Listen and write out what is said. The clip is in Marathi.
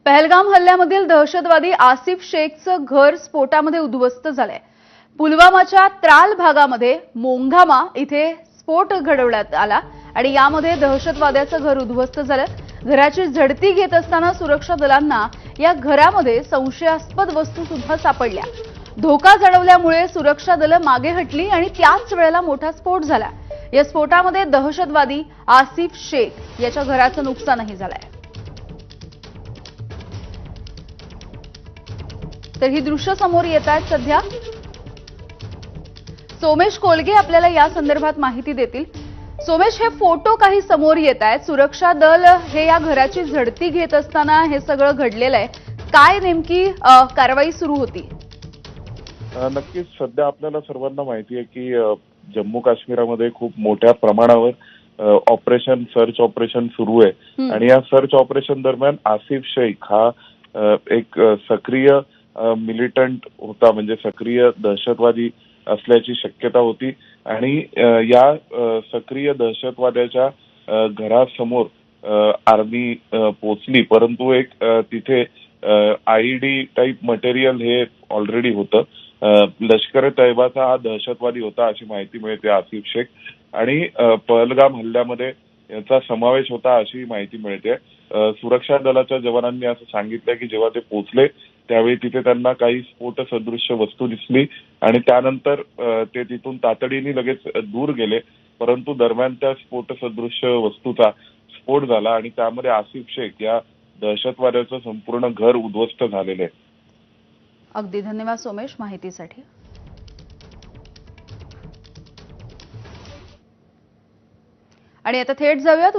पहलगाम हल्ल्यामधील दहशतवादी आसिफ शेखचं घर स्फोटामध्ये उद्ध्वस्त झालंय। पुलवामाच्या त्राल भागामध्ये मोंघामा इथे स्फोट घडवण्यात आला आणि यामध्ये दहशतवाद्याचं घर उद्ध्वस्त झालं। घराची झडती घेत असताना सुरक्षा दलांना या घरामध्ये संशयास्पद वस्तू सुद्धा सापडल्या। धोका जाणवल्यामुळे सुरक्षा दलं मागे हटली आणि त्याच वेळेला मोठा स्फोट झाला। या स्फोटामध्ये दहशतवादी आसिफ शेख याच्या घराचं नुकसानही झालंय। तर ही दृश्य समोर येत आहेत सध्या। सोमेश कोलगे आपल्याला या संदर्भात माहिती देतील। सोमेश, हे फोटो काही समोर येत आहेत, सुरक्षा दल हे या घराची झडती घेत असताना हे सगळं घडलेलं आहे। काय नेमकी कारवाई सुरू होती? नक्कीच सध्या आपल्याला सर्वांना माहिती आहे की जम्मू काश्मीरमध्ये खूप मोठ्या प्रमाणावर ऑपरेशन सर्च ऑपरेशन सुरू आहे आणि या सर्च ऑपरेशन दरम्यान आसिफ शेख हा एक सक्रिय मिलिटंट होता, म्हणजे सक्रिय दहशतवादी असल्याची शक्यता होती आणि या सक्रिय दहशतवाद्याच्या घरासमोर आर्मी पोहोचली, परंतु एक तिथे आयईडी टाईप मटेरियल हे ऑलरेडी होतं। लष्कर ए तैयबाचा हा दहशतवादी होता अशी माहिती मिळते आसिफ शेख, आणि पहलगाम हल्ल्यामध्ये याचा समावेश होता अशी माहिती मिळते। सुरक्षा दलाच्या जवानांनी असं सांगितलं की जेव्हा ते पोहोचले त्यावेळी तिथे त्यांना काही स्फोट सदृश्य वस्तू दिसली आणि त्यानंतर ते तिथून तातडीने लगेच दूर गेले, परंतु दरम्यान त्या स्फोट सदृश्य वस्तूचा स्फोट झाला आणि त्यामध्ये आसिफ शेख या दहशतवाद्याचं संपूर्ण घर उद्ध्वस्त झालेलं आहे। अगदी धन्यवाद सोमेश माहितीसाठी। आणि आता थेट जाऊयात